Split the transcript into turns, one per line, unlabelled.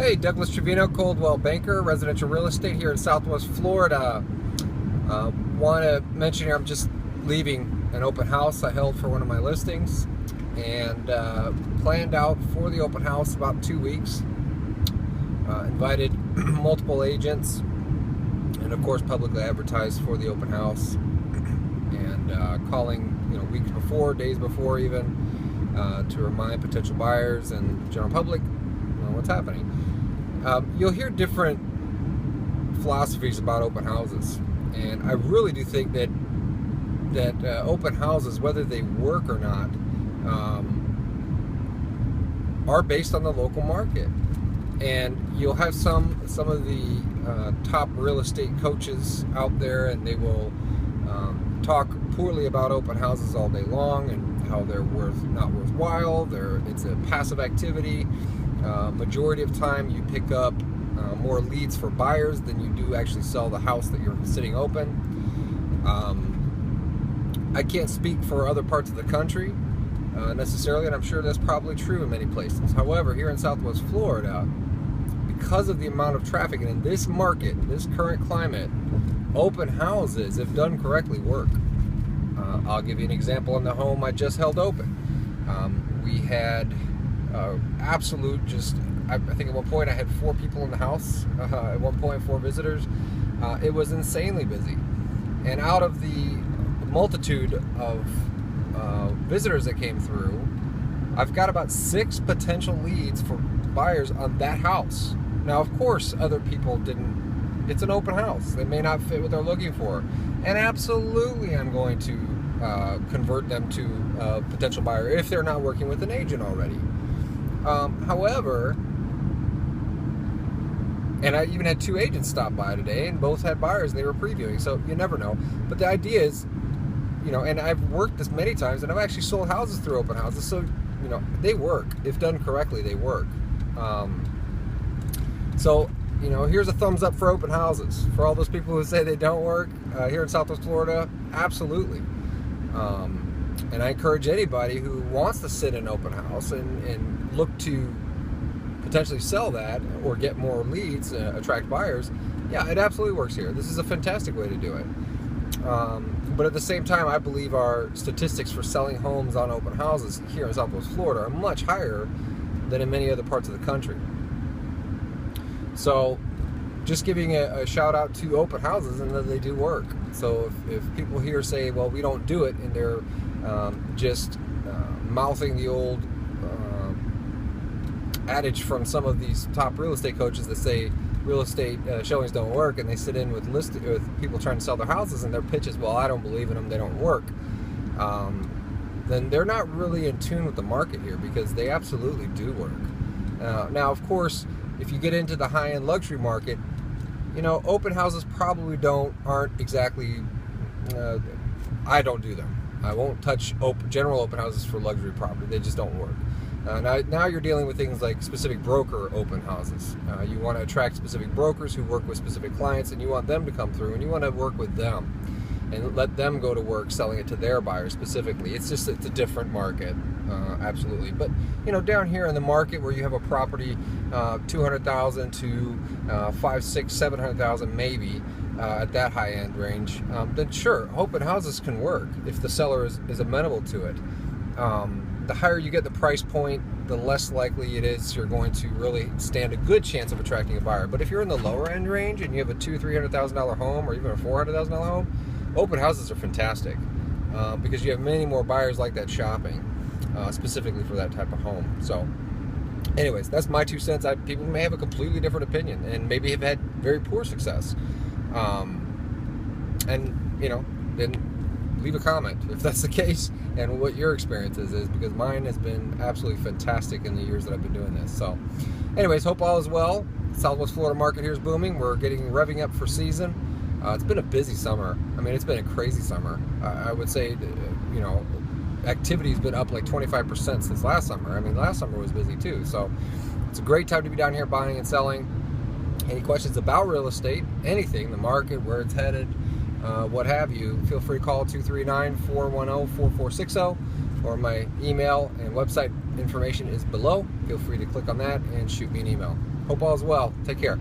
Hey, Douglas Trevino, Coldwell banker, residential real estate here in Southwest Florida. Want to mention here, I'm just leaving an open house I held for one of my listings, and planned out for the open house about 2 weeks. Invited multiple agents, and of course publicly advertised for the open house, and calling weeks before, days before even, to remind potential buyers and general public what's happening. You'll hear different philosophies about open houses, and I really do think that open houses, whether they work or not, are based on the local market. And you'll have some of the top real estate coaches out there, and they will talk poorly about open houses all day long and how they're not worthwhile. It's a passive activity. Majority of time you pick up more leads for buyers than you do actually sell the house that you're sitting open. I can't speak for other parts of the country necessarily, and I'm sure that's probably true in many places. However, here in Southwest Florida, because of the amount of traffic, and in this market, in this current climate, open houses, if done correctly, work. I'll give you an example on the home I just held open. We had absolute, I think at one point I had 4 people in the house, at one point 4 visitors. It was insanely busy, and out of the multitude of visitors that came through, I've got about 6 potential leads for buyers on that house. Now, of course, other people didn't. It's an open house. They may not fit what they're looking for, and absolutely I'm going to convert them to a potential buyer if they're not working with an agent already. However, and I even had 2 agents stop by today, and both had buyers they were previewing, so you never know. But the idea is, and I've worked this many times, and I've actually sold houses through open houses, so they work. If done correctly, they work. So here's a thumbs up for open houses. For all those people who say they don't work, here in Southwest Florida, absolutely. And I encourage anybody who wants to sit in an open house and look to potentially sell that or get more leads, attract buyers. Yeah, it absolutely works here. This is a fantastic way to do it. But at the same time, I believe our statistics for selling homes on open houses here in Southwest Florida are much higher than in many other parts of the country. So just giving a shout out to open houses and that they do work. So if people here say, well, we don't do it, and they're just mouthing the old adage from some of these top real estate coaches that say real estate showings don't work, and they sit in with people trying to sell their houses, and their pitch is, well, I don't believe in them, they don't work, then they're not really in tune with the market here, because they absolutely do work. Now, of course, if you get into the high-end luxury market, open houses probably aren't exactly, I don't do them. I won't touch general open houses for luxury property. They just don't work. Now you're dealing with things like specific broker open houses. You want to attract specific brokers who work with specific clients, and you want them to come through, and you want to work with them and let them go to work selling it to their buyers specifically. It's a different market, absolutely. But down here in the market where you have a property $200,000 to $500,000, $600,000, $700,000 maybe, at that high end range, then sure, open houses can work if the seller is amenable to it. The higher you get the price point, the less likely it is you're going to really stand a good chance of attracting a buyer. But if you're in the lower end range and you have a $200,000-$300,000 home, or even a $400,000 home, open houses are fantastic, because you have many more buyers like that shopping, specifically for that type of home. So anyways, that's my 2 cents. People may have a completely different opinion and maybe have had very poor success. Then leave a comment if that's the case and what your experience is, because mine has been absolutely fantastic in the years that I've been doing this. So anyways, hope all is well. Southwest Florida market here is booming. We're revving up for season. It's been a busy summer. I mean, it's been a crazy summer. I would say, activity's been up like 25% since last summer. I mean, last summer was busy too. So it's a great time to be down here buying and selling. Any questions about real estate, anything, the market, where it's headed, what have you, feel free to call 239-410-4460. or my email and website information is below. Feel free to click on that and shoot me an email. Hope all is well. Take care.